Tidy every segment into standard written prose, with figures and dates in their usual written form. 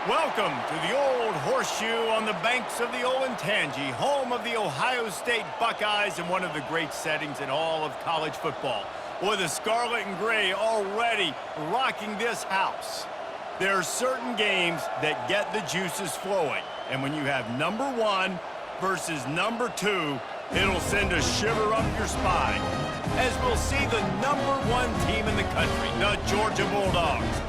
Welcome to the Old Horseshoe on the banks of the Olentangy, home of the Ohio State Buckeyes and one of the great settings in all of college football. Boy, the scarlet and gray already rocking this house. There are certain games that get the juices flowing, and when you have number one versus number two, it'll send a shiver up your spine, as we'll see the number one team in the country, the Georgia Bulldogs,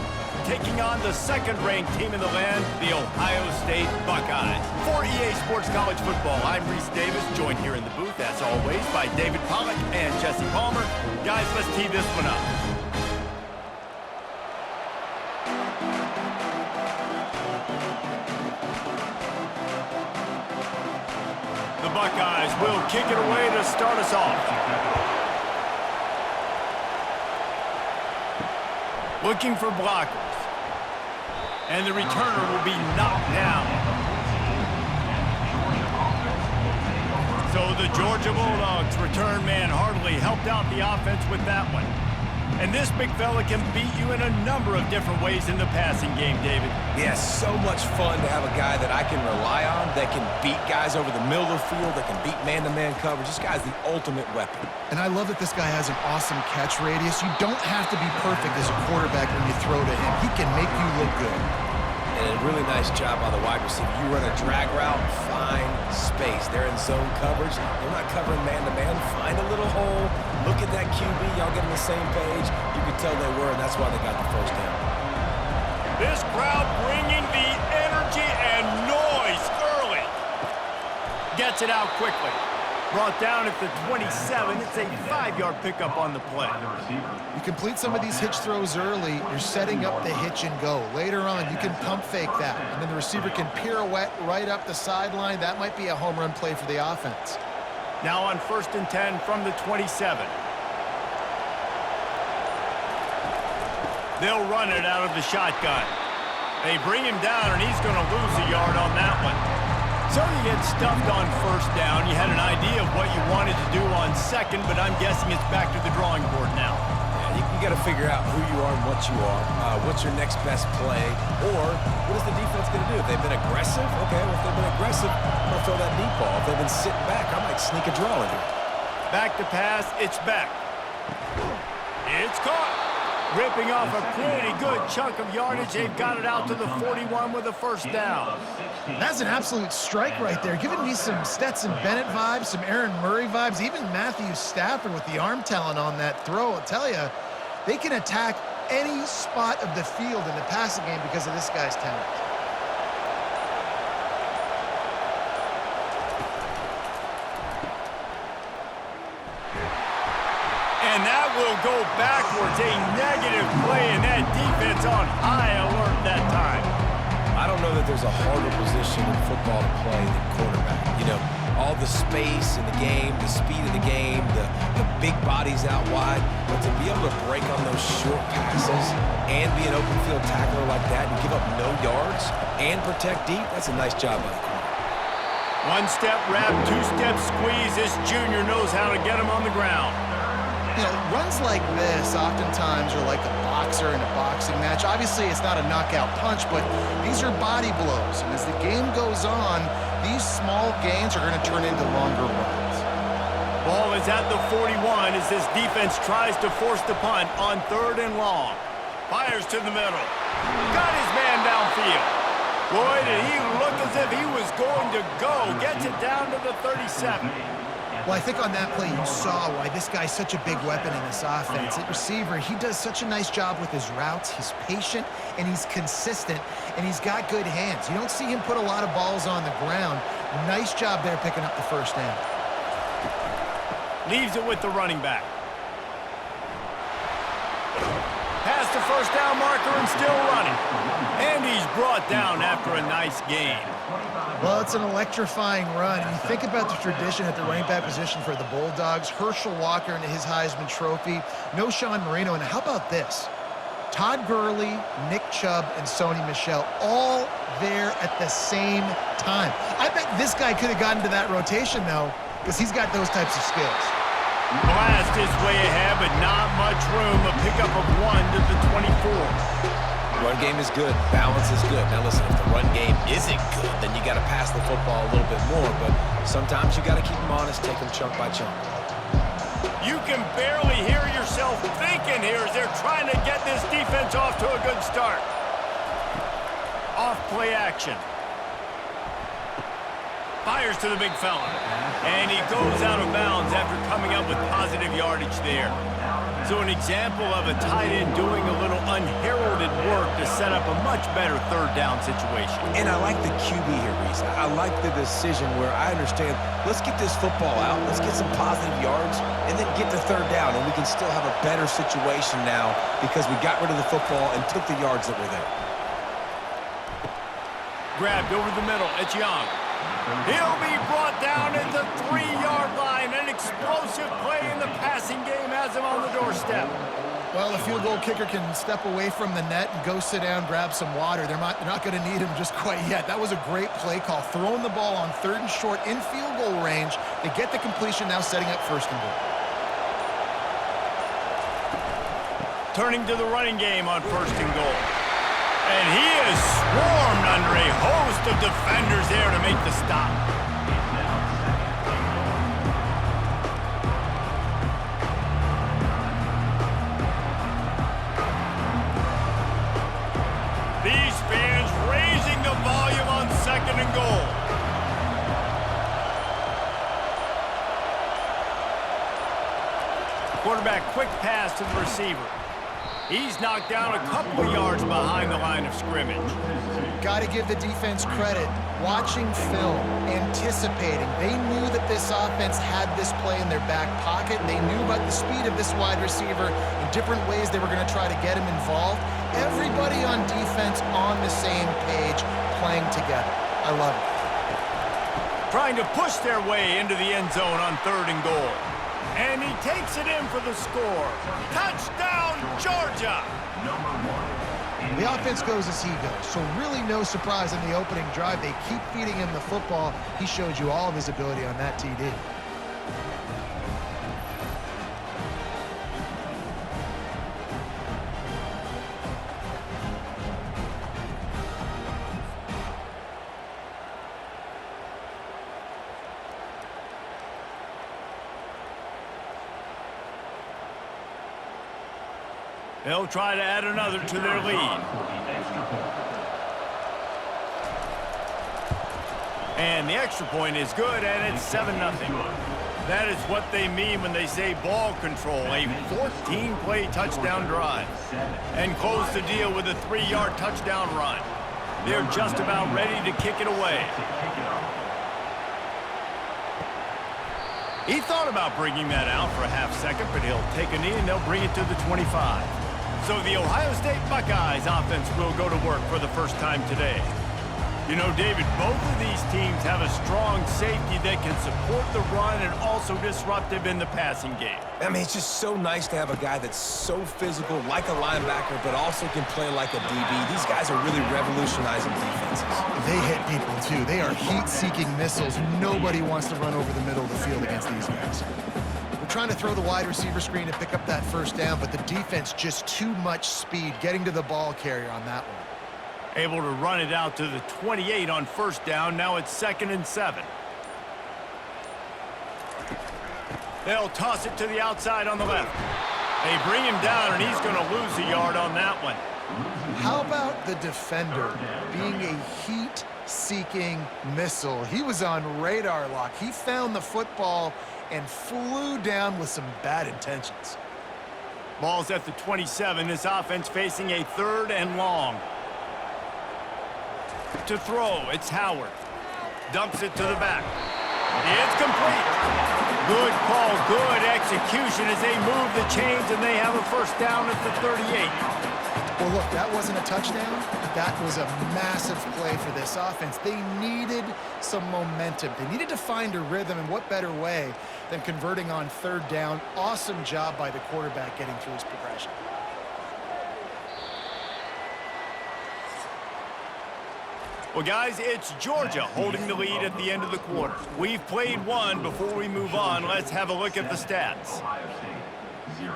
taking on the second-ranked team in the land, the Ohio State Buckeyes. For EA Sports College Football, I'm Reese Davis, joined here in the booth, as always, by David Pollack and Jesse Palmer. Guys, let's tee this one up. The Buckeyes will kick it away to start us off. Looking for blockers. And the returner will be knocked down. So the Georgia Bulldogs return man hardly helped out the offense with that one. And this big fella can beat you in a number of different ways in the passing game, David. Yeah, so much fun to have a guy that I can rely on, that can beat guys over the middle of the field, that can beat man-to-man coverage. This guy's the ultimate weapon. And I love that this guy has an awesome catch radius. You don't have to be perfect as a quarterback when you throw to him. He can make you look good. And a really nice job by the wide receiver. You run a drag route, find space. They're in zone coverage. They're not covering man-to-man. Find a little hole. Look at that QB. Y'all get on the same page. You can tell they were, and that's why they got the first down. This crowd bringing the energy and noise early. Gets it out quickly. Brought down at the 27. It's a 5-yard pickup on the play. You complete some of these hitch throws early, you're setting up the hitch and go. Later on, you can pump fake that, and then the receiver can pirouette right up the sideline. That might be a home run play for the offense. Now on 1st and 10 from the 27. They'll run it out of the shotgun. They bring him down, and he's going to lose a yard on that one. So you get stuffed on 1st down. You had an idea of what you wanted to do on 2nd, but I'm guessing it's back to the drawing board now. Yeah, you got to figure out who you are and what you are. What's your next best play? Or what is the defense going to do? If they've been aggressive, okay, well, if they've been aggressive, I'm going to throw that deep ball. If they've been sitting back, I might sneak a draw in here. Back to pass, it's back. It's caught. Ripping off a pretty good chunk of yardage. They've got it out to the 41 with a 1st down. That's an absolute strike right there. Giving me some Stetson Bennett vibes, some Aaron Murray vibes, even Matthew Stafford with the arm talent on that throw. I'll tell you, they can attack any spot of the field in the passing game because of this guy's talent. And that will go backwards. A negative play, and that defense on high alert that time. I don't know that there's a harder position in football to play than quarterback. You know, all the space in the game, the speed of the game, the big bodies out wide. But to be able to break on those short passes and be an open field tackler like that and give up no yards and protect deep, that's a nice job by the corner. 1-step wrap, 2-step squeeze. This junior knows how to get him on the ground. You know, runs like this oftentimes are like a boxer in a boxing match. Obviously, it's not a knockout punch, but these are body blows. And as the game goes on, these small gains are going to turn into longer runs. Ball is at the 41 as this defense tries to force the punt on 3rd and long. Fires to the middle. Got his man downfield. Boy, did he look as if he was going to go. Gets it down to the 37. Well, I think on that play you saw why this guy's such a big weapon in this offense. At receiver, he does such a nice job with his routes. He's patient, and he's consistent, and he's got good hands. You don't see him put a lot of balls on the ground. Nice job there picking up the 1st down. Leaves it with the running back. Past the 1st down marker and still running. And he's brought down after a nice gain. Well, it's an electrifying run. And you think about the tradition at the running back position for the Bulldogs. Herschel Walker into his Heisman Trophy. No Sean Marino. And how about this? Todd Gurley, Nick Chubb, and Sony Michel all there at the same time. I bet this guy could have gotten to that rotation, though, because he's got those types of skills. Blast his way ahead, but not much room. A pickup of 1 to the 24. Run game is good. Balance is good. Now, listen, if the run game isn't good, then you got to pass the football a little bit more. But sometimes you got to keep them honest, take them chunk by chunk. You can barely hear yourself thinking here as they're trying to get this defense off to a good start. Off play action. Fires to the big fella. And he goes out of bounds after coming up with positive yardage there. So an example of a tight end doing a little unheralded work to set up a much better third down situation. And I like the QB here, Reese. I like the decision where I understand, let's get this football out, let's get some positive yards, and then get to third down, and we can still have a better situation now because we got rid of the football and took the yards that were there. Grabbed over the middle. It's Young. He'll be brought down at the 3-yard line. An explosive play in the passing game has him on the doorstep. Well, the field goal kicker can step away from the net and go sit down, grab some water. They're not going to need him just quite yet. That was a great play call. Throwing the ball on 3rd and short in field goal range. They get the completion, now setting up 1st and goal. Turning to the running game on 1st and goal. And he is swarmed under a host of defenders there to make the stop. These fans raising the volume on 2nd and goal. Quarterback quick pass to the receiver. He's knocked down a couple of yards behind the line of scrimmage. Got to give the defense credit. Watching film, anticipating. They knew that this offense had this play in their back pocket. They knew about the speed of this wide receiver and different ways they were going to try to get him involved. Everybody on defense on the same page, playing together. I love it. Trying to push their way into the end zone on 3rd and goal. And he takes it in for the score. Touchdown, Georgia! The offense goes as he goes, so really no surprise in the opening drive. They keep feeding him the football. He showed you all of his ability on that TD. They'll try to add another to their lead. And the extra point is good, and it's 7-0. That is what they mean when they say ball control, a 14-play touchdown drive. And close the deal with a 3-yard touchdown run. They're just about ready to kick it away. He thought about bringing that out for a half second, but he'll take a knee and they'll bring it to the 25. So the Ohio State Buckeyes offense will go to work for the first time today. You know, David, both of these teams have a strong safety that can support the run and also disruptive in the passing game. I mean, it's just so nice to have a guy that's so physical, like a linebacker, but also can play like a DB. These guys are really revolutionizing defenses. They hit people, too. They are heat-seeking missiles. Nobody wants to run over the middle of the field against these guys. We're trying to throw the wide receiver screen to pick up that 1st down, but the defense just too much speed getting to the ball carrier on that one. Able to run it out to the 28 on 1st down. Now it's 2nd and 7. They'll toss it to the outside on the left. They bring him down, and he's going to lose a yard on that one. How about the defender being a heat-seeking missile? He was on radar lock. He found the football and flew down with some bad intentions. Ball's at the 27. This offense facing a 3rd and long. To throw, it's Howard. Dumps it to the back. It's complete. Good call, good execution as they move the chains and they have a 1st down at the 38. Well, look, that wasn't a touchdown. That was a massive play for this offense. They needed some momentum. They needed to find a rhythm, and what better way than converting on 3rd down. Awesome job by the quarterback getting through his progression. Well, guys, it's Georgia holding the lead at the end of the quarter. We've played one. Before we move on, let's have a look at the stats. Ohio State, 0.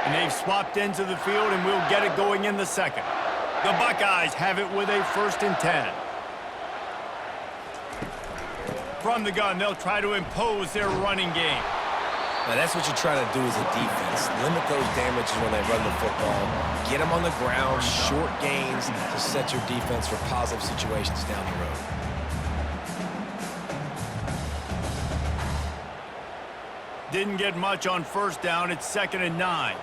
And they've swapped ends of the field, and we'll get it going in the second. The Buckeyes have it with a 1st and 10. From the gun, they'll try to impose their running game. Now, that's what you try to do as a defense. Limit those damages when they run the football. Get them on the ground, short gains to set your defense for positive situations down the road. Didn't get much on 1st down. It's 2nd and 9.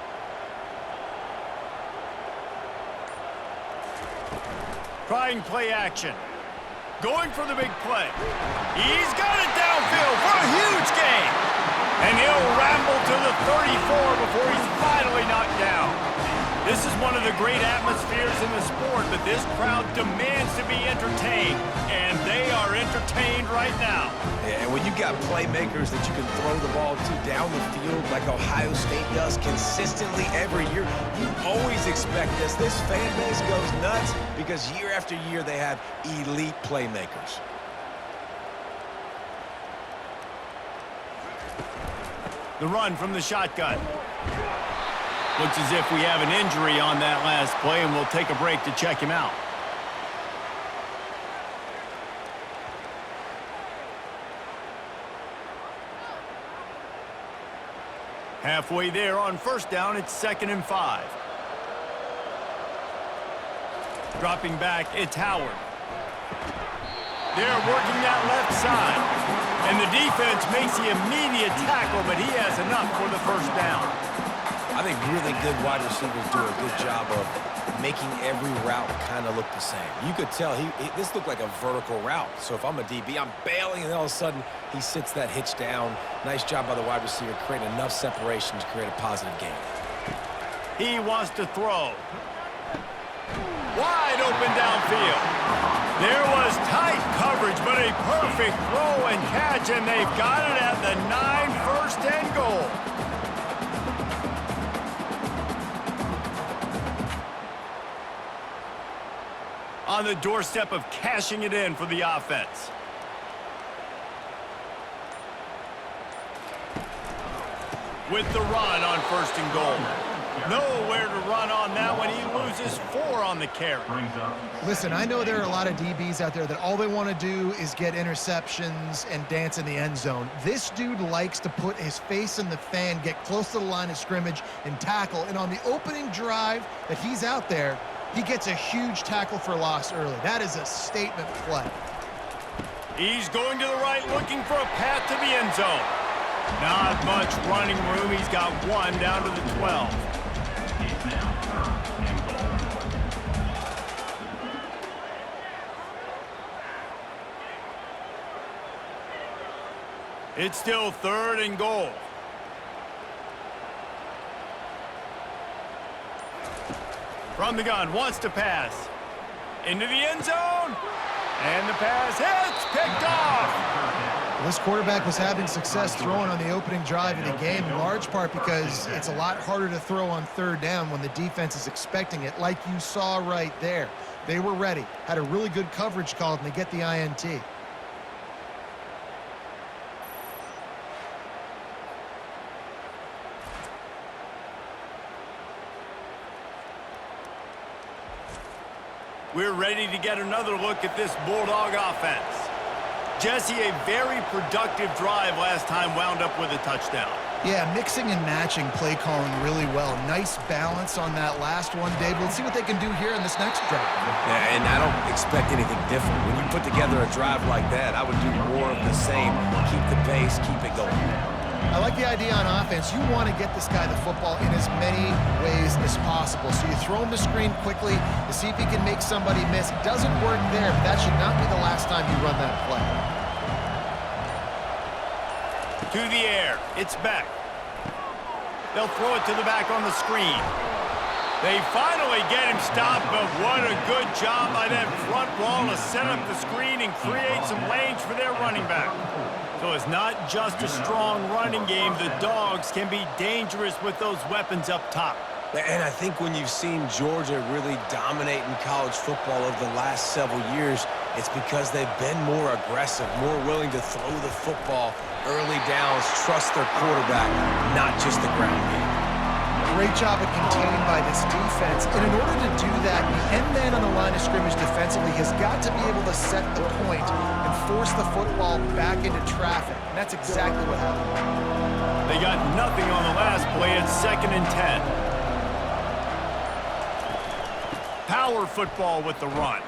Trying play action. Going for the big play. He's got it downfield for a huge gain. And he'll ramble to the 34 before he's finally knocked down. This is one of the great atmospheres in the sport, but this crowd demands to be entertained, and they are entertained right now. Yeah, and when you got playmakers that you can throw the ball to down the field like Ohio State does consistently every year, you always expect this. This fan base goes nuts because year after year they have elite playmakers. The run from the shotgun. Looks as if we have an injury on that last play, and we'll take a break to check him out. Halfway there on 1st down, it's 2nd and 5. Dropping back, it's Howard. They're working that left side. And the defense makes the immediate tackle, but he has enough for the 1st down. I think really good wide receivers do a good job of making every route kind of look the same. You could tell this looked like a vertical route. So if I'm a DB, I'm bailing, and all of a sudden he sits that hitch down. Nice job by the wide receiver, creating enough separation to create a positive gain. He wants to throw. Wide open downfield. There was tight coverage, but a perfect throw and catch, and they've got it at the 9, 1st and goal. On the doorstep of cashing it in for the offense. With the run on 1st and goal. Nowhere to run on that one. He loses 4 on the carry. Listen, I know there are a lot of DBs out there that all they want to do is get interceptions and dance in the end zone. This dude likes to put his face in the fan, get close to the line of scrimmage, and tackle. And on the opening drive that he's out there, he gets a huge tackle for loss early. That is a statement play. He's going to the right, looking for a path to the end zone. Not much running room. He's got 1 down to the 12. It's still 3rd and goal. From the gun, wants to pass. Into the end zone. And the pass hits, picked off. This quarterback was having success throwing on the opening drive of the game, in large part because it's a lot harder to throw on 3rd down when the defense is expecting it, like you saw right there. They were ready, had a really good coverage call, and they get the INT. We're ready to get another look at this Bulldog offense. Jesse, a very productive drive last time wound up with a touchdown. Yeah, mixing and matching play calling really well. Nice balance on that last one, Dave. Let's see what they can do here in this next drive. Yeah, and I don't expect anything different. When you put together a drive like that, I would do more of the same. Keep the pace, keep it going. I like the idea on offense. You want to get this guy the football in as many ways as possible. So you throw him the screen quickly to see if he can make somebody miss. It doesn't work there, but that should not be the last time you run that play. To the air. It's back. They'll throw it to the back on the screen. They finally get him stopped, but what a good job by that front wall to set up the screen and create some lanes for their running back. So it's not just a strong running game. The Dogs can be dangerous with those weapons up top. And I think when you've seen Georgia really dominate in college football over the last several years, it's because they've been more aggressive, more willing to throw the football early downs, trust their quarterback, not just the ground game. Great job of containing by this defense. And in order to do that, the end man on the line of scrimmage defensively has got to be able to set the point and force the football back into traffic. And that's exactly what happened. They got nothing on the last play. It's 2nd and 10. Power football with the run.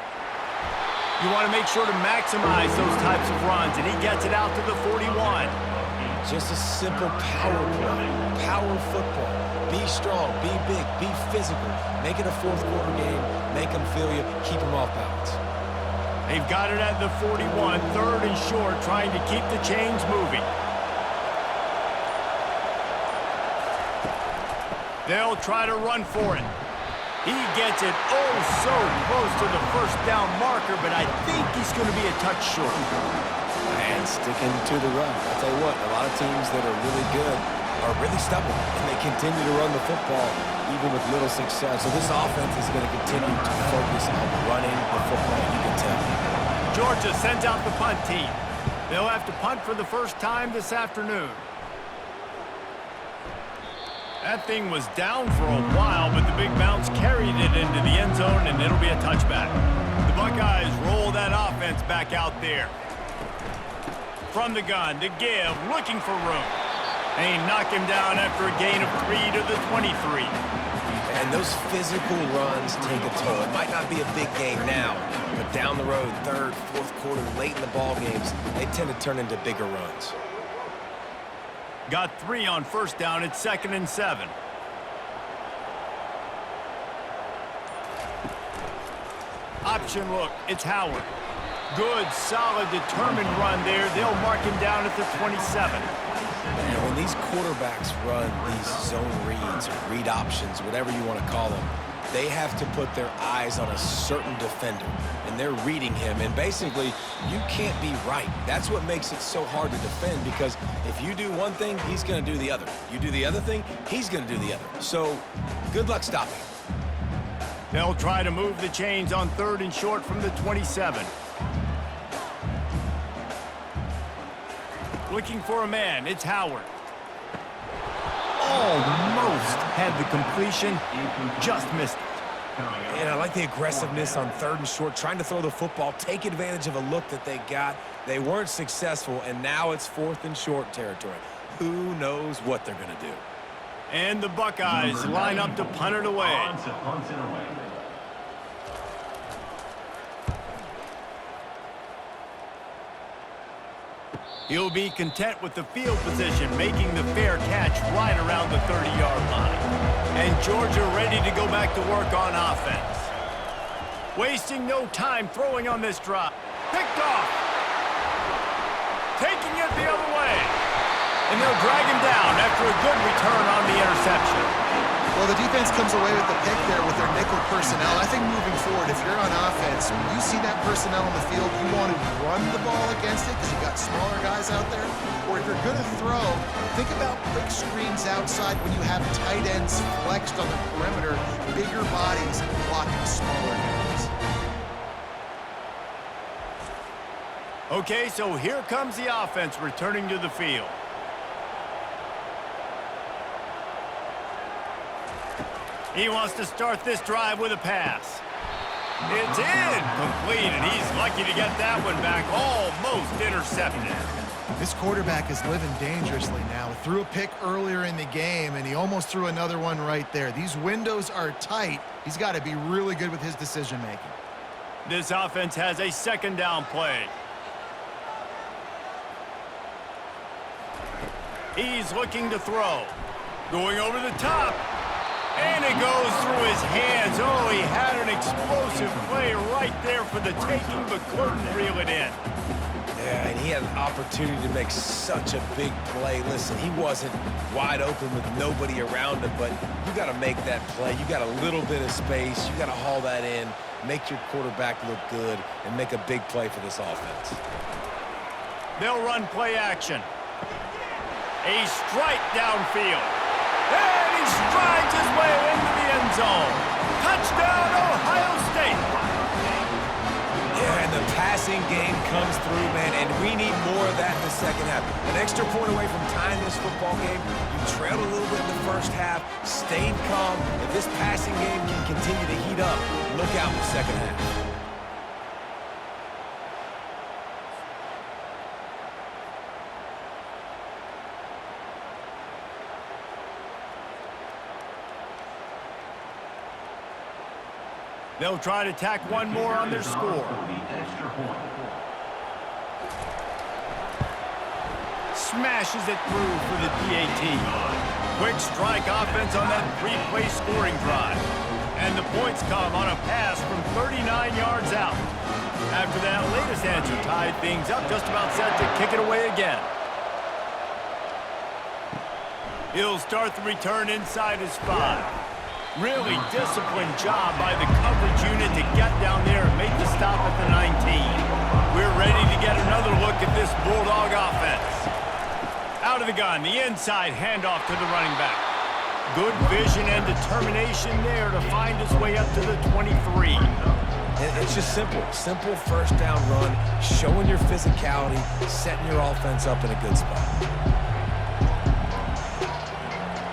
You want to make sure to maximize those types of runs, and he gets it out to the 41. Just a simple power play. Power football. Be strong, be big, be physical. Make it a fourth-quarter game. Make them feel you. Keep them off balance. They've got it at the 41, 3rd and short, trying to keep the chains moving. They'll try to run for it. He gets it oh so close to the first down marker, but I think he's going to be a touch short. And sticking to the run. I'll tell you what, a lot of teams that are really good are really stubborn, and they continue to run the football even with little success. So this offense is going to continue to focus on running the football, you can tell. Georgia sends out the punt team. They'll have to punt for the first time this afternoon. That thing was down for a while, but the big bounce carried it into the end zone, and it'll be a touchback. The Buckeyes roll that offense back out there. From the gun to give, looking for room. They knock him down after a gain of 3 to the 23. And those physical runs take a toll. It might not be a big game now, but down the road, 3rd, 4th quarter, late in the ball games, they tend to turn into bigger runs. Got 3 on first down. It's 2nd and 7. Option look. It's Howard. Good, solid, determined run there. They'll mark him down at the 27. And when these quarterbacks run these zone reads or read options, whatever you want to call them, they have to put their eyes on a certain defender, and they're reading him. And basically, you can't be right. That's what makes it so hard to defend, because if you do one thing, he's going to do the other. You do the other thing, he's going to do the other. So good luck stopping. They'll try to move the chains on 3rd and short from the 27. Looking for a man. It's Howard. Almost had the completion, just missed it. And I like the aggressiveness on 3rd and short, trying to throw the football, take advantage of a look that they got. They weren't successful, and now it's 4th and short territory. Who knows what they're going to do? And the Buckeyes line up to punt it away. He'll be content with the field position, making the fair catch right around the 30-yard line. And Georgia ready to go back to work on offense. Wasting no time throwing on this drive. Picked off. Taking it the other way. And they'll drag him down after a good return on the interception. Well, the defense comes away with the pick there with their nickel personnel. I think moving forward, if you're on offense, when you see that personnel on the field, you want to run the ball against it because you've got smaller guys out there. Or if you're going to throw, think about quick screens outside when you have tight ends flexed on the perimeter, bigger bodies blocking smaller guys. Okay, so here comes the offense returning to the field. He wants to start this drive with a pass. It's incomplete, and he's lucky to get that one back, almost intercepted. This quarterback is living dangerously now. Threw a pick earlier in the game, and he almost threw another one right there. These windows are tight. He's got to be really good with his decision-making. This offense has a 2nd down play. He's looking to throw. Going over the top. And it goes through his hands. Oh, he had an explosive play right there for the taking, but couldn't reel it in. Yeah, and he had an opportunity to make such a big play. Listen, he wasn't wide open with nobody around him, but you got to make that play. You got a little bit of space. You got to haul that in, make your quarterback look good, and make a big play for this offense. They'll run play action. A strike downfield. And he strides his way into the end zone. Touchdown, Ohio State. Yeah, and the The passing game comes through, man, and we need more of that in the second half. An extra point away from tying this football game. You trailed a little bit in the first half, stayed calm. If this passing game can continue to heat up, look out in the second half. They'll try to tack one more on their score. Smashes it through for the PAT. Quick strike offense on that three-play scoring drive. And the points come on a pass from 39 yards out. After that latest answer tied things up, just about set to kick it away again. He'll start the return inside his 5. Really disciplined job by the coverage unit to get down there and make the stop at the 19. We're ready to get another look at this Bulldog offense. Out of the gun, the inside handoff to the running back. Good vision and determination there to find his way up to the 23. It's just simple. Simple first down run, showing your physicality, setting your offense up in a good spot.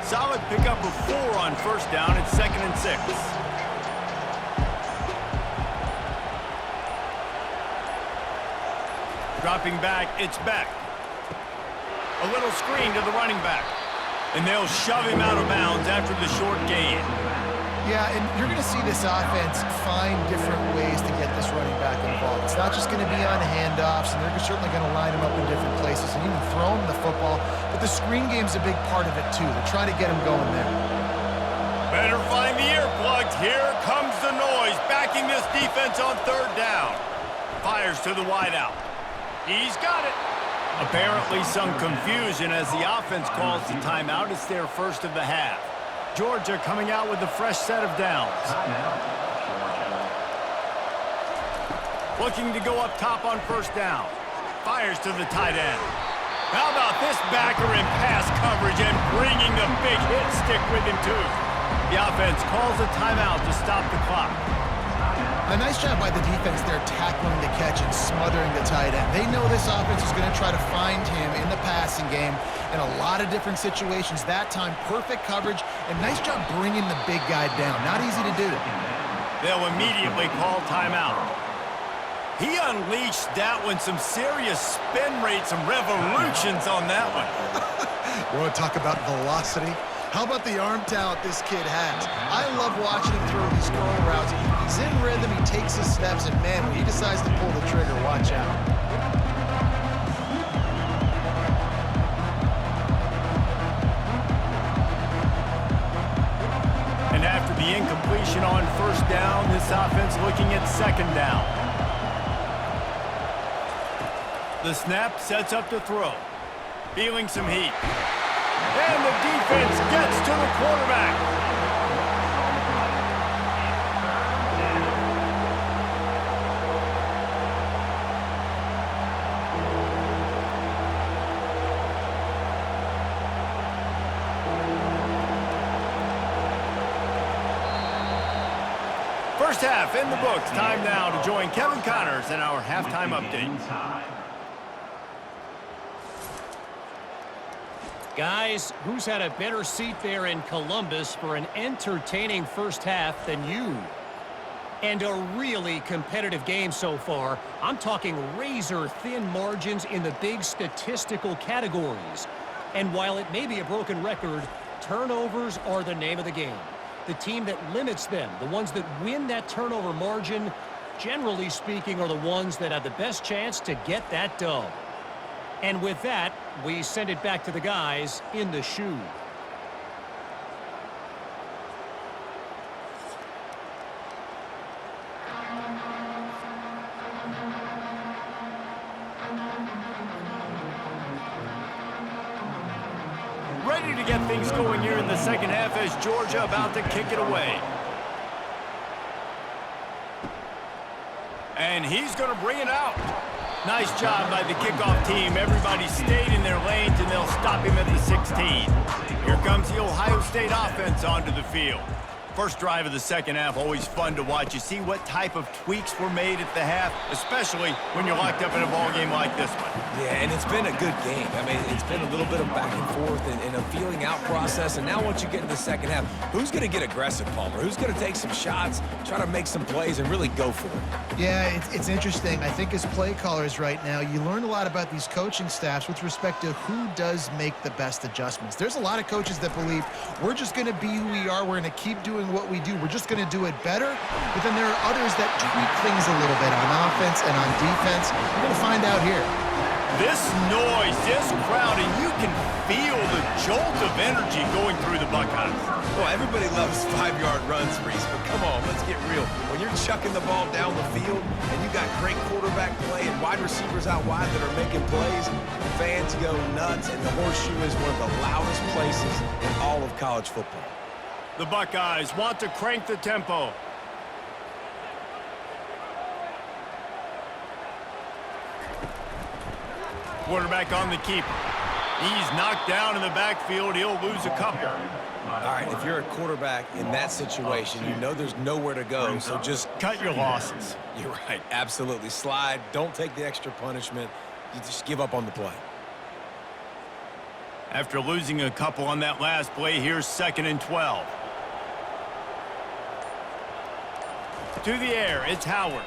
Solid pickup of 4 on first down. It's 2nd and 6. Dropping back, it's Beck. A little screen to the running back. And they'll shove him out of bounds after the short gain. Yeah, and you're going to see this offense find different ways to get this running back involved. It's not just going to be on handoffs, and they're certainly going to line him up in different places and even throw him the football. But the screen game's a big part of it, too. They're trying to get him going there. Better find the earplugs. Here comes the noise, backing this defense on 3rd down. Fires to the wideout. He's got it. Apparently some confusion as the offense calls the timeout. It's their first of the half. Georgia coming out with a fresh set of downs. Looking to go up top on first down. Fires to the tight end. How about this backer in pass coverage and bringing the big hit stick with him too. The offense calls a timeout to stop the clock. A nice job by the defense there tackling the catch and smothering the tight end. They know this offense is going to try to find him in the passing game in a lot of different situations. That time, perfect coverage and nice job bringing the big guy down. Not easy to do. They'll immediately call timeout. He unleashed that one. Some serious spin rate, some revolutions on that one. You want to talk about velocity? How about the arm talent this kid has? I love watching him throw these curl routes. He's in rhythm, he takes his steps, and man, when he decides to pull the trigger, watch out. And after the incompletion on first down, this offense looking at 2nd down. The snap sets up to throw. Feeling some heat. And the defense gets to the quarterback. First half in the books. Time now to join Kevin Connors in our halftime update. Guys, who's had a better seat there in Columbus for an entertaining first half than you? And a really competitive game so far. I'm talking razor-thin margins in the big statistical categories. And while it may be a broken record, turnovers are the name of the game. The team that limits them, the ones that win that turnover margin, generally speaking, are the ones that have the best chance to get that dub. And with that, we send it back to the guys in the shoe. Ready to get things going here in the second half as Georgia about to kick it away. And he's going to bring it out. Nice job by the kickoff team. Everybody stayed in their lanes, and they'll stop him at the 16. Here comes the Ohio State offense onto the field. First drive of the second half, always fun to watch. You see what type of tweaks were made at the half, especially when you're locked up in a ball game like this one. Yeah, and it's been a good game. I mean, it's been a little bit of back and forth and a feeling out process. And now once you get in the second half, who's going to get aggressive, Palmer? Who's going to take some shots, try to make some plays, and really go for it? Yeah, it's interesting. I think as play callers right now, you learn a lot about these coaching staffs with respect to who does make the best adjustments. There's a lot of coaches that believe we're just going to be who we are. We're going to keep doing what we do. We're just going to do it better. But then there are others that tweak things a little bit on offense and on defense. We're going to find out here. This noise, this crowd, and you can feel the jolt of energy going through the Buckeyes. Well, everybody loves 5-yard runs, Reese, but come on, let's get real. When you're chucking the ball down the field and you got great quarterback play and wide receivers out wide that are making plays, fans go nuts, and the Horseshoe is one of the loudest places in all of college football. The Buckeyes want to crank the tempo. Quarterback on the keeper. He's knocked down in the backfield. He'll lose a couple. All right, if you're a quarterback in that situation, you know there's nowhere to go, so just cut your losses. You're right, absolutely. Slide, don't take the extra punishment. You just give up on the play. After losing a couple on that last play, here's 2nd and 12. To the air, it's Howard.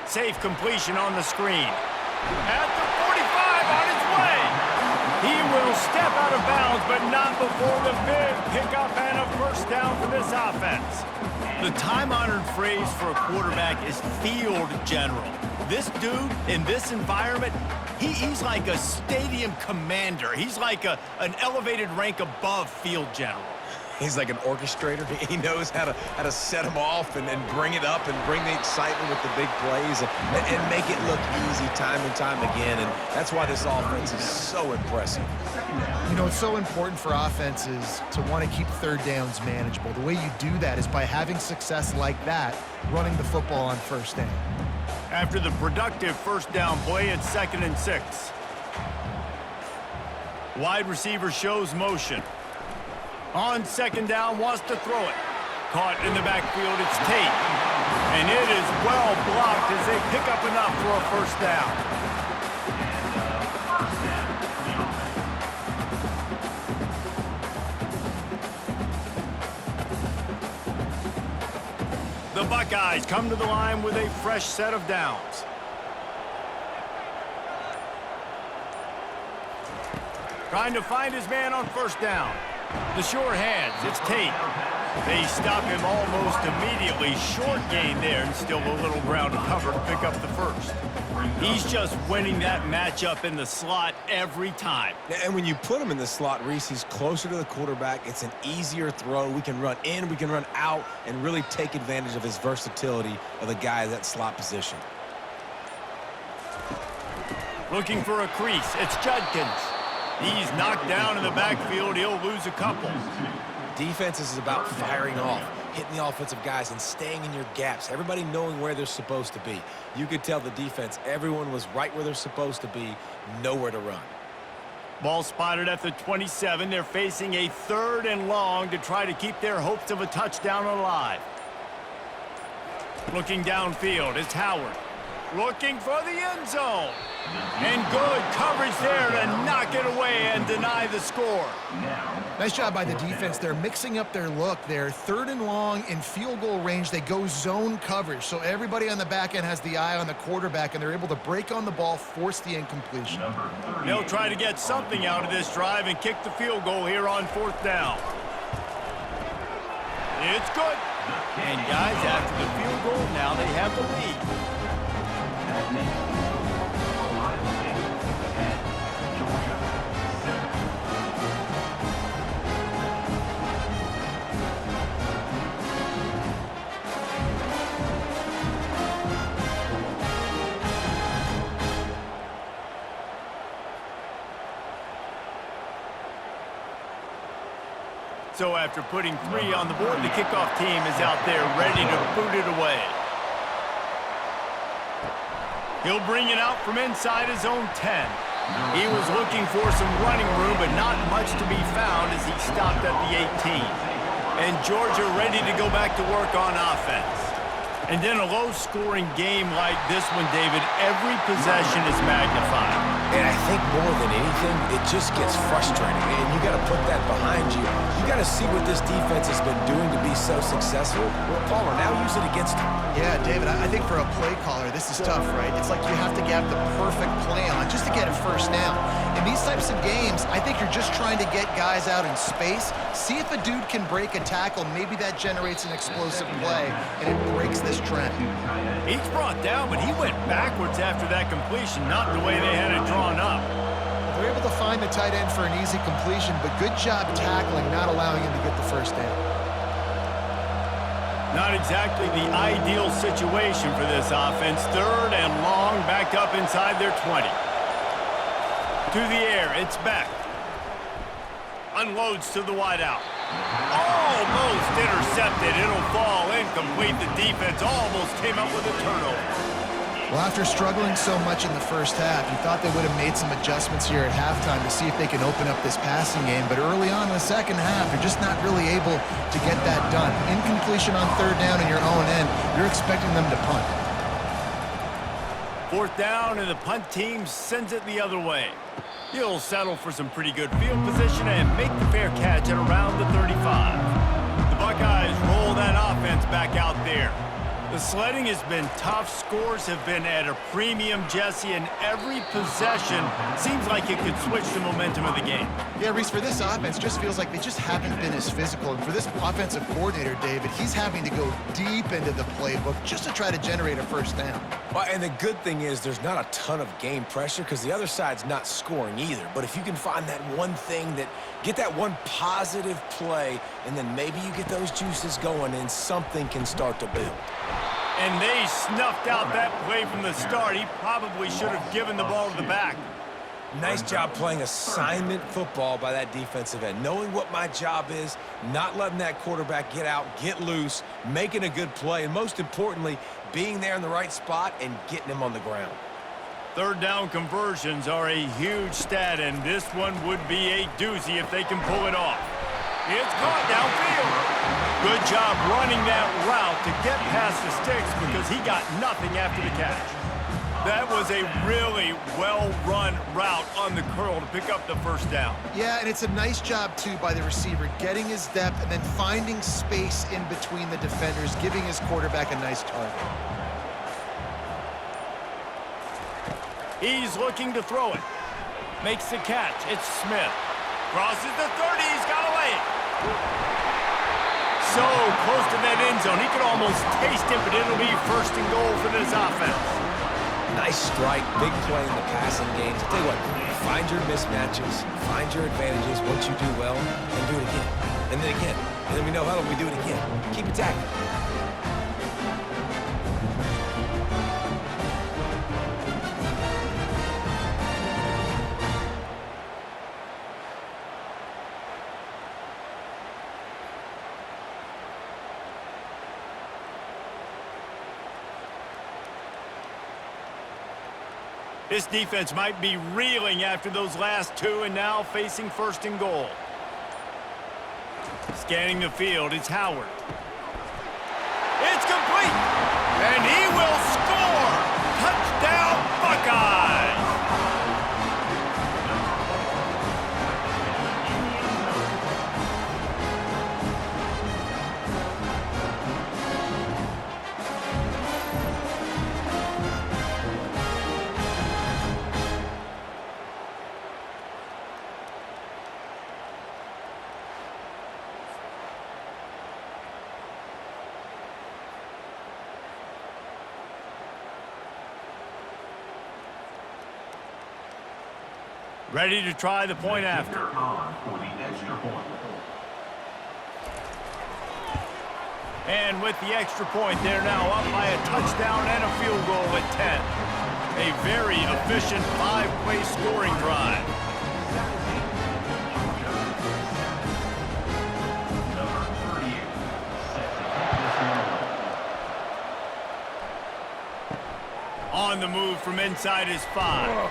Safe completion on the screen. At the 45, on his way. He will step out of bounds, but not before the big pickup and a first down for this offense. The time-honored phrase for a quarterback is field general. This dude, in this environment, he's like a stadium commander. He's like an elevated rank above field general. He's like an orchestrator. He knows how to set them off and bring it up and bring the excitement with the big plays and make it look easy time and time again. And that's why this offense is so impressive. You know, it's so important for offenses to want to keep third downs manageable. The way you do that is by having success like that, running the football on first down. After the productive first down play, it's 2nd and 6. Wide receiver shows motion. On 2nd down, wants to throw it. Caught in the backfield, it's Tate. And it is well blocked as they pick up enough for a first down. The Buckeyes come to the line with a fresh set of downs. Trying to find his man on first down. The sure hands, it's Tate. They stop him almost immediately. Short gain there and still a little ground to cover to pick up the first. He's just winning that matchup in the slot every time. And when you put him in the slot, Reese, he's closer to the quarterback. It's an easier throw. We can run in, we can run out, and really take advantage of his versatility of the guy in that slot position. Looking for a crease, it's Judkins. He's knocked down in the backfield. He'll lose a couple. Defense is about firing off, hitting the offensive guys, and staying in your gaps. Everybody knowing where they're supposed to be. You could tell the defense, everyone was right where they're supposed to be, nowhere to run. Ball spotted at the 27. They're facing a 3rd and long to try to keep their hopes of a touchdown alive. Looking downfield, it's Howard. Looking for the end zone. And good coverage there to knock it away and deny the score. Nice job by the defense. They're mixing up their look. They're 3rd and long in field goal range. They go zone coverage. So everybody on the back end has the eye on the quarterback, and they're able to break on the ball, force the incompletion. They'll try to get something out of this drive and kick the field goal here on 4th down. It's good. And guys, after the field goal, now they have the lead. So after putting 3 on the board, the kickoff team is out there ready to boot it away. He'll bring it out from inside his own 10. He was looking for some running room, but not much to be found as he stopped at the 18. And Georgia ready to go back to work on offense. And in a low-scoring game like this one, David, every possession is magnified. And I think more than anything, it just gets frustrating. And you got to put that behind you. You got to see what this defense has been doing to be so successful. Caller, now use it against them. Yeah, David, I think for a play caller, this is tough, right? It's like you have to get the perfect play on just to get a first down. In these types of games, I think you're just trying to get guys out in space, see if a dude can break a tackle. Maybe that generates an explosive play, and it breaks this trend. He's brought down, but he went backwards after that completion, not the way they had it drawn up. They're able to find the tight end for an easy completion, but good job tackling, not allowing him to get the first down. Not exactly the ideal situation for this offense. 3rd and long, back up inside their 20. To the air, it's back. Unloads to the wideout. Almost intercepted. It'll fall incomplete. The defense almost came up with a turnover. Well, after struggling so much in the first half, you thought they would have made some adjustments here at halftime to see if they can open up this passing game. But early on in the second half, you're just not really able to get that done. Incompletion on 3rd down in your own end, you're expecting them to punt. 4th down, and the punt team sends it the other way. He'll settle for some pretty good field position and make the fair catch at around the 35. The Buckeyes roll that offense back out there. The sledding has been tough. Scores have been at a premium, Jesse, and every possession seems like it could switch the momentum of the game. Yeah, Reese, for this offense, just feels like they just haven't been as physical. And for this offensive coordinator, David, he's having to go deep into the playbook just to try to generate a first down. Well, and the good thing is there's not a ton of game pressure because the other side's not scoring either. But if you can find that one thing get that one positive play, and then maybe you get those juices going and something can start to build. And they snuffed out that play from the start. He probably should have given the ball to the back. Nice job playing assignment football by that defensive end. Knowing what my job is, not letting that quarterback get out, get loose, making a good play, and most importantly, being there in the right spot and getting him on the ground. 3rd down conversions are a huge stat, and this one would be a doozy if they can pull it off. It's caught downfield. Good job running that route to get past the sticks because he got nothing after the catch. That was a really well-run route on the curl to pick up the first down. Yeah, and it's a nice job, too, by the receiver, getting his depth and then finding space in between the defenders, giving his quarterback a nice target. He's looking to throw it. Makes the catch. It's Smith. Crosses the 30. He's got away. So close to that end zone. He could almost taste it, but it'll be 1st and goal for this offense. Nice strike, big play in the passing games. I'll tell you what, find your mismatches, find your advantages, what you do well, and do it again. And then again. And then we know how we do it again. Keep attacking. This defense might be reeling after those last 2 and now facing 1st and goal. Scanning the field, it's Howard. It's complete, and he will score! Touchdown, Buckeyes! Ready to try the point after. And with the extra point, they're now up by a touchdown and a field goal at 10. A very efficient 5-play scoring drive. On the move from inside his 5.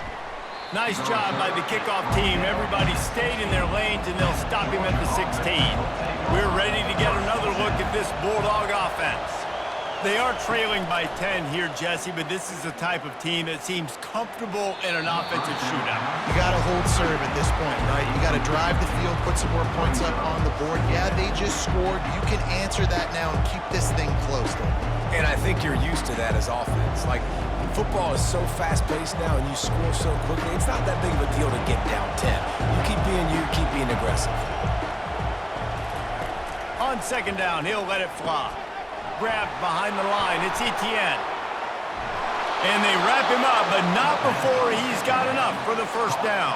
Nice job by the kickoff team. Everybody stayed in their lanes, and they'll stop him at the 16. We're ready to get another look at this Bulldog offense. They are trailing by 10 here, Jesse, but this is the type of team that seems comfortable in an offensive shootout. You got to hold serve at this point, right? You got to drive the field, put some more points up on the board. Yeah, they just scored. You can answer that now and keep this thing close, though. And I think you're used to that as offense. Like, football is so fast-paced now, and you score so quickly. It's not that big of a deal to get down 10. You keep being aggressive. On second down, he'll let it fly. Grabbed behind the line. It's Etienne. And they wrap him up, but not before he's got enough for the first down.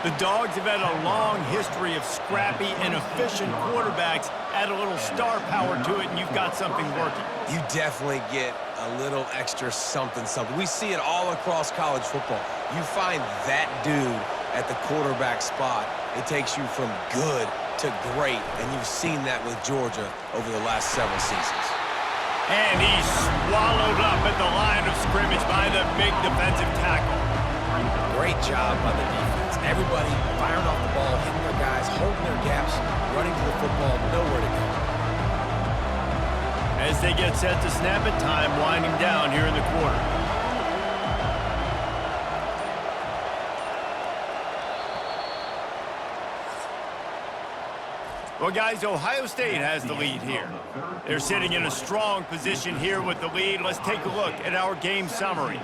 The Dogs have had a long history of scrappy and efficient quarterbacks. Add a little star power to it, and you've got something working. You definitely get a little extra something. We see it all across college football. You find that dude at the quarterback spot, it takes you from good to great, and you've seen that with Georgia over the last several seasons. And he's swallowed up at the line of scrimmage by the big defensive tackle. Great job by the defense. Everybody firing off the ball, hitting their guys, holding their gaps, running to the football, nowhere to go. As they get set to snap it, time winding down here in the quarter. Well, guys, Ohio State has the lead here. They're sitting in a strong position here with the lead. Let's take a look at our game summary.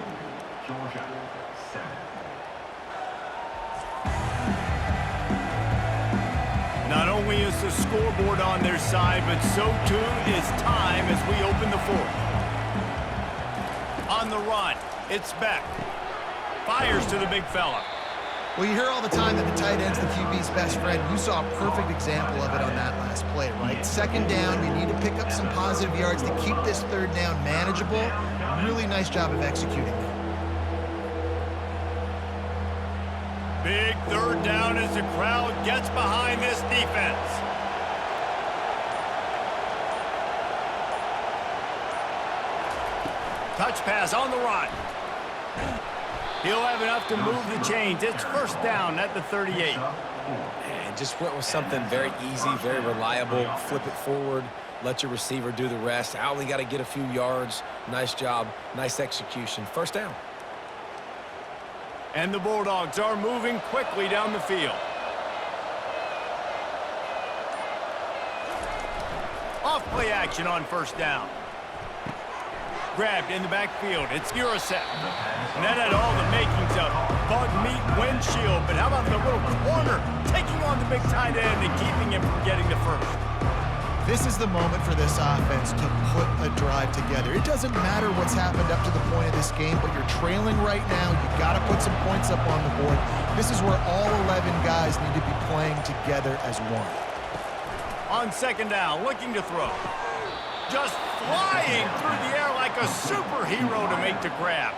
Not only is the scoreboard on their side, but so too is time as we open the fourth. On the run, it's Beck. Fires to the big fella. Well, you hear all the time that the tight end's the QB's best friend. You saw a perfect example of it on that last play, right? Second down, you need to pick up some positive yards to keep this third down manageable. Really nice job of executing that. Big third down as the crowd gets behind this defense. Touch pass on the run. He'll have enough to move the chains. It's first down at the 38. And just went with something very easy, very reliable. Flip it forward, let your receiver do the rest. I only got to get a few yards. Nice job, nice execution. First down. And the Bulldogs are moving quickly down the field. Off play action on first down. Grabbed in the backfield. It's Urasek. And that had all the makings of bug meat windshield. But how about the little corner taking on the big tight end and keeping him from getting the first? This is the moment for this offense to put a drive together. It doesn't matter what's happened up to the point of this game, but you're trailing right now. You've got to put some points up on the board. This is where all 11 guys need to be playing together as one. On second down, looking to throw. Just flying through the air like a superhero to make the grab.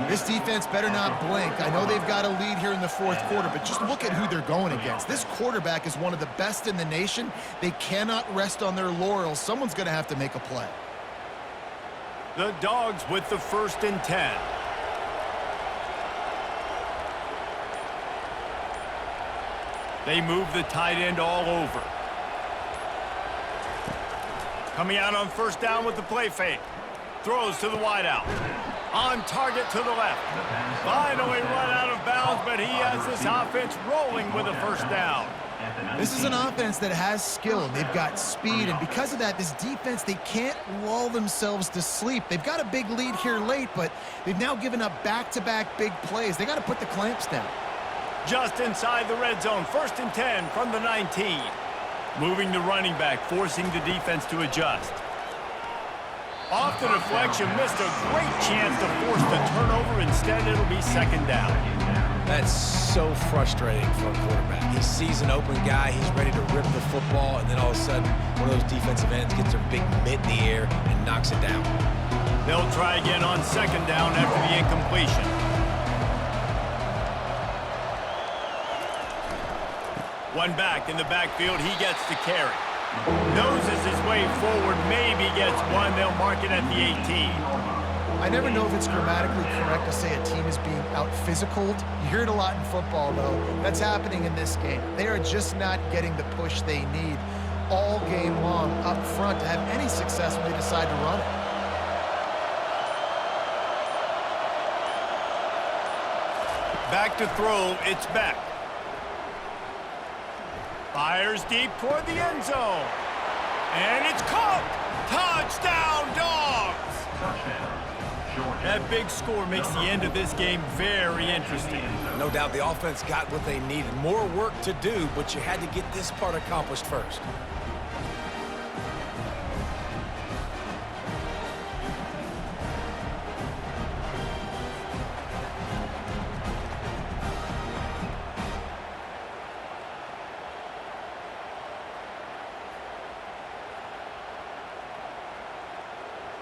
This defense better not blink. I know they've got a lead here in the fourth quarter, but just look at who they're going against. This quarterback is one of the best in the nation. They cannot rest on their laurels. Someone's going to have to make a play. The Dogs with the 1st and 10. They move the tight end all over. Coming out on first down with the play fake. Throws to the wideout. On target to the left. Finally run out of bounds, but he has this offense rolling with a first down. This is an offense that has skill. They've got speed, and because of that, this defense, they can't lull themselves to sleep. They've got a big lead here late, but they've now given up back-to-back big plays. They got to put the clamps down. Just inside the red zone. 1st and 10 from the 19. Moving the running back, forcing the defense to adjust. Off the deflection, missed a great chance to force the turnover. Instead, it'll be second down. That's so frustrating for a quarterback. He sees an open guy, he's ready to rip the football, and then all of a sudden, one of those defensive ends gets their big mitt in the air and knocks it down. They'll try again on second down after the incompletion. One back in the backfield, he gets the carry. Noses his way forward, maybe gets one. They'll mark it at the 18. I never know if it's grammatically correct to say a team is being out-physicaled. You hear it a lot in football, though. That's happening in this game. They are just not getting the push they need all game long up front to have any success when they decide to run it. Back to throw, it's Beck. Fires deep toward the end zone. And it's caught! Touchdown, Dogs! That big score makes the end of this game very interesting. No doubt the offense got what they needed. More work to do, but you had to get this part accomplished first.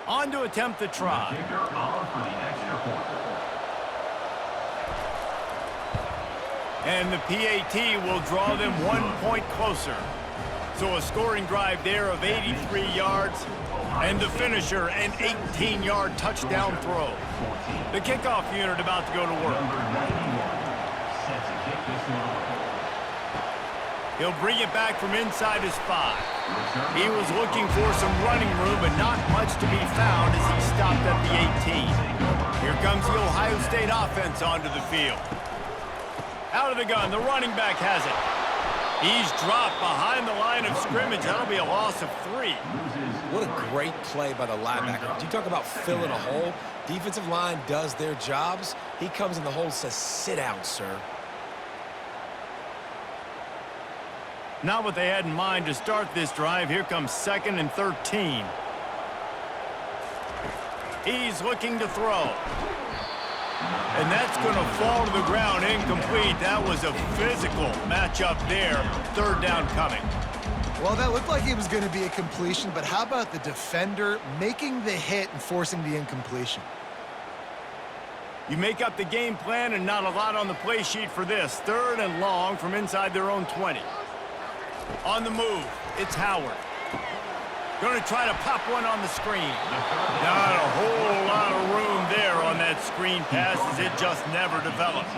On to attempt the try. And the PAT will draw them 1 point closer. So a scoring drive there of 83 yards. And the finisher, an 18-yard touchdown throw. The kickoff unit about to go to work. He'll bring it back from inside his 5. He was looking for some running room, but not much to be found as he stopped at the 18. Here comes the Ohio State offense onto the field. Out of the gun, the running back has it. He's dropped behind the line of scrimmage. That'll be a loss of 3. What a great play by the linebacker. You talk about filling a hole. Defensive line does their jobs. He comes in the hole and says, sit down, sir. Not what they had in mind to start this drive. Here comes 2nd and 13. He's looking to throw. And that's going to fall to the ground incomplete. That was a physical matchup there. 3rd down coming. Well, that looked like it was going to be a completion, but how about the defender making the hit and forcing the incompletion? You make up the game plan and not a lot on the play sheet for this. 3rd and long from inside their own 20. On the move, it's Howard. Going to try to pop one on the screen. Not a whole lot of room there on that screen pass as it just never developed.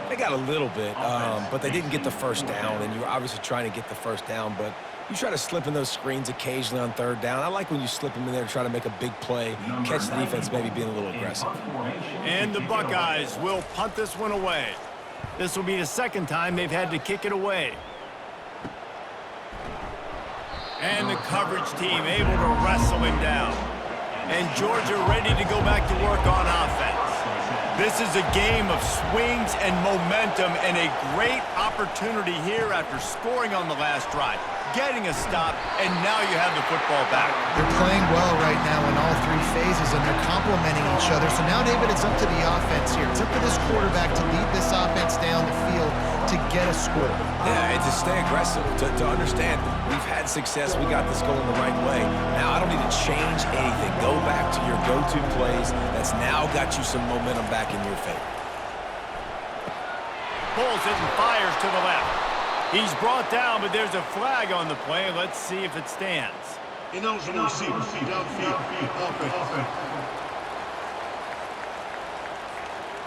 They got a little bit, but they didn't get the first down, and you were obviously trying to get the first down, but you try to slip in those screens occasionally on 3rd down. I like when you slip them in there to try to make a big play, catch the defense maybe being a little aggressive. And the Buckeyes will punt this one away. This will be the 2nd time they've had to kick it away. And the coverage team able to wrestle him down. And Georgia ready to go back to work on offense. This is a game of swings and momentum and a great opportunity here after scoring on the last drive, getting a stop, and now you have the football back. They're playing well right now in all 3 phases, and they're complementing each other. So now, David, it's up to the offense here. It's up to this quarterback to lead this offense down the field to get a score. Yeah, and to stay aggressive, to understand we've had success, we got this going the right way. Now I don't need to change anything. Go back to your go-to plays. That's now got you some momentum back in your favor. Pulls it and fires to the left. He's brought down, but there's a flag on the play. Let's see if it stands. Ineligible receiver, downfield, offense.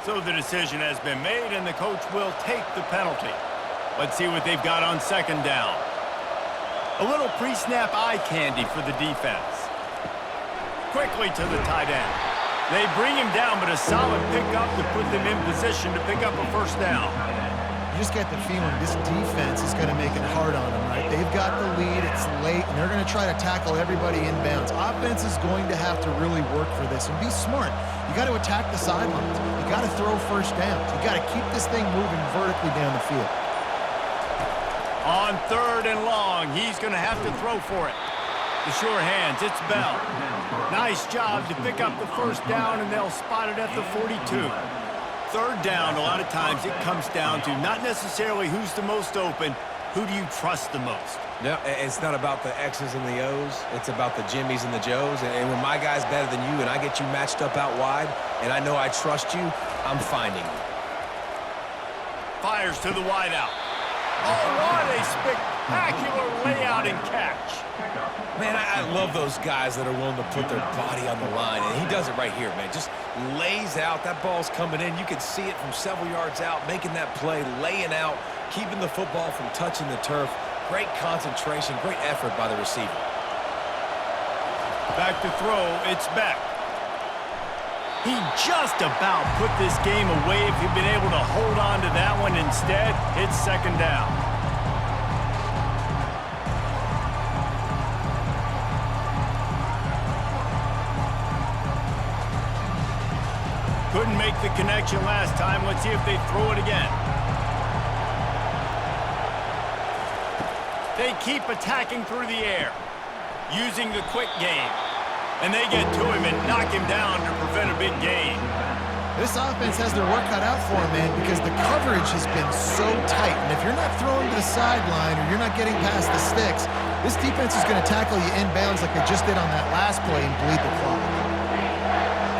So the decision has been made, and the coach will take the penalty. Let's see what they've got on 2nd down. A little pre-snap eye candy for the defense. Quickly to the tight end. They bring him down, but a solid pickup to put them in position to pick up a 1st down. You just get the feeling this defense is going to make it hard on them, right? They've got the lead, it's late, and they're going to try to tackle everybody inbounds. Offense is going to have to really work for this and be smart. You got to attack the sidelines. You got to throw 1st downs. You got to keep this thing moving vertically down the field. On 3rd and long, he's going to have to throw for it. The sure hands, it's Bell. Nice job to pick up the 1st down, and they'll spot it at the 42. 3rd down, a lot of times it comes down to not necessarily who's the most open, who do you trust the most? No, it's not about the X's and the O's. It's about the Jimmys and the Joes. And when my guy's better than you and I get you matched up out wide and I know I trust you, I'm finding you. Fires to the wideout. Oh, what a spectacular layout out and catch. Man, I love those guys that are willing to put their body on the line, and he does it right here, man. Just lays out. That ball's coming in. You can see it from several yards out, making that play, laying out, keeping the football from touching the turf. Great concentration, great effort by the receiver. Back to throw, it's Beck. He just about put this game away if he'd been able to hold on to that one. Instead, it's second down. Couldn't make the connection last time. Let's see if they throw it again. They keep attacking through the air, using the quick game. And they get to him and knock him down to prevent a big gain. This offense has their work cut out for them, man, because the coverage has been so tight. And if you're not throwing to the sideline or you're not getting past the sticks, this defense is going to tackle you inbounds like they just did on that last play and bleed the clock.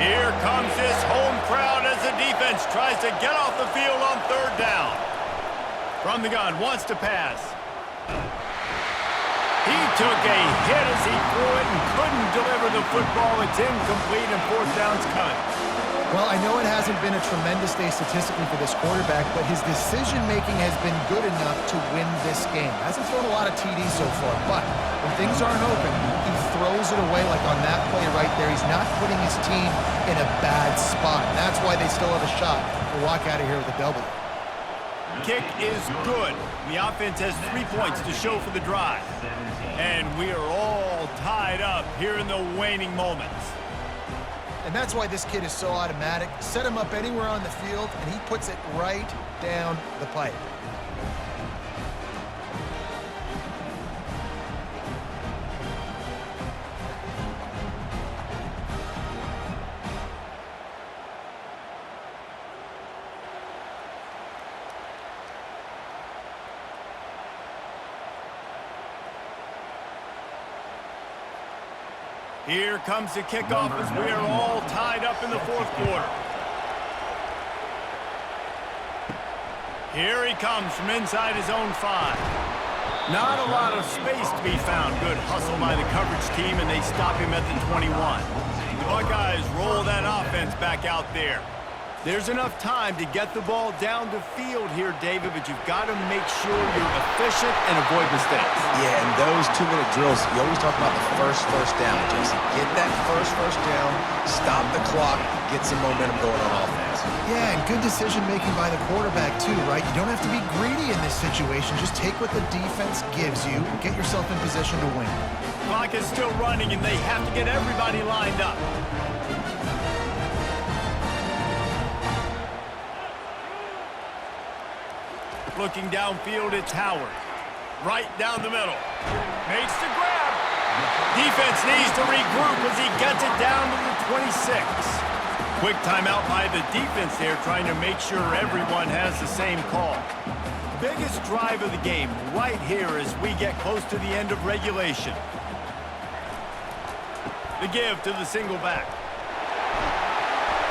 Here comes this home crowd as the defense tries to get off the field on third down. From the gun, wants to pass. He took a hit as he threw it and couldn't deliver the football. It's incomplete and fourth down's coming. Well, I know it hasn't been a tremendous day statistically for this quarterback, but his decision-making has been good enough to win this game. Hasn't thrown a lot of TDs so far, but when things aren't open, he throws it away like on that play right there. He's not putting his team in a bad spot, and that's why they still have a shot to walk out of here with a W. Kick is good. The offense has 3 points to show for the drive. And we are all tied up here in the waning moments. And that's why this kid is so automatic. Set him up anywhere on the field, and he puts it right down the pipe. Here comes the kickoff as we are all tied up in the fourth quarter. Here he comes from inside his own 5. Not a lot of space to be found. Good hustle by the coverage team, and they stop him at the 21. The Buckeyes roll that offense back out there. There's enough time to get the ball down the field here, David, but you've got to make sure you're efficient and avoid mistakes. Yeah, and those 2-minute drills, you always talk about the first down, Jason. Get that first down, stop the clock, get some momentum going on offense. Yeah, and good decision-making by the quarterback, too, right? You don't have to be greedy in this situation. Just take what the defense gives you and get yourself in position to win. Clock is still running, and they have to get everybody lined up. Looking downfield, it's Howard. Right down the middle. Makes the grab. Defense needs to regroup as he gets it down to the 26. Quick timeout by the defense there, trying to make sure everyone has the same call. Biggest drive of the game right here as we get close to the end of regulation. The give to the single back.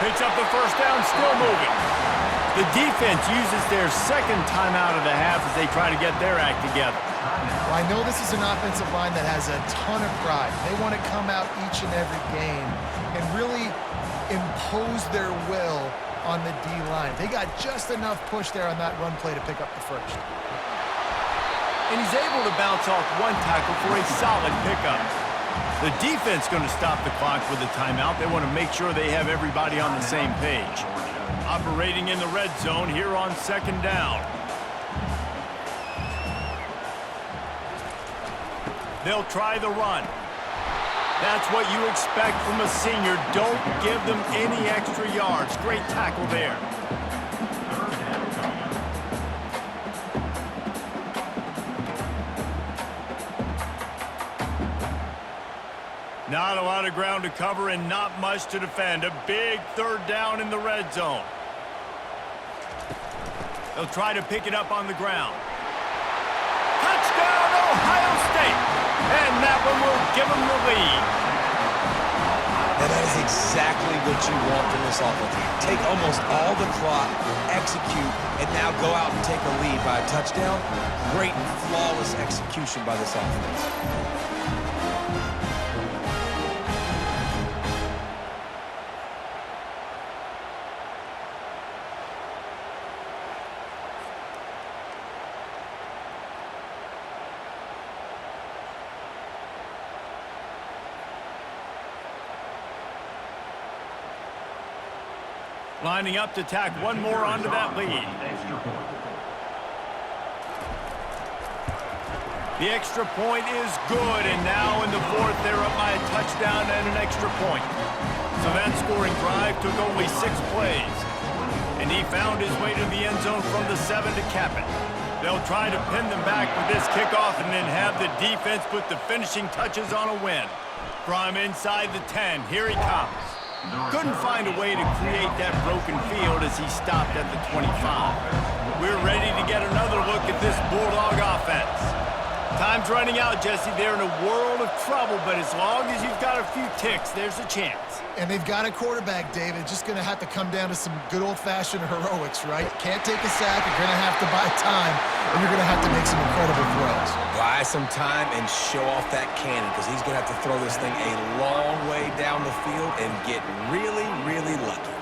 Picks up the first down, still moving. The defense uses their second timeout of the half as they try to get their act together. Well, I know this is an offensive line that has a ton of pride. They want to come out each and every game and really impose their will on the D-line. They got just enough push there on that run play to pick up the first. And he's able to bounce off one tackle for a solid pickup. The defense going to stop the clock with a timeout. They want to make sure they have everybody on the same page. Operating in the red zone here on second down. They'll try the run. That's what you expect from a senior. Don't give them any extra yards. Great tackle there. Not a lot of ground to cover and not much to defend. A big third down in the red zone. They'll try to pick it up on the ground. Touchdown, Ohio State! And that one will give them the lead. And that is exactly what you want from this offense. Take almost all the clock, execute, and now go out and take a lead by a touchdown. Great and flawless execution by this offense. Lining up to tack one more onto that lead. The extra point is good, and now in the fourth, they're up by a touchdown and an extra point. So that scoring drive took only 6 plays, and he found his way to the end zone from the 7 to cap it. They'll try to pin them back with this kickoff and then have the defense put the finishing touches on a win. From inside the 10, here he comes. Couldn't find a way to create that broken field as he stopped at the 25. We're ready to get another look at this Bulldog offense. Time's running out, Jesse. They're in a world of trouble, but as long as you've got a few ticks, there's a chance. And they've got a quarterback, David. Just going to have to come down to some good old-fashioned heroics, right? Can't take a sack. You're going to have to buy time, and you're going to have to make some incredible throws. Buy some time and show off that cannon, because he's going to have to throw this thing a long way down the field and get really, really lucky.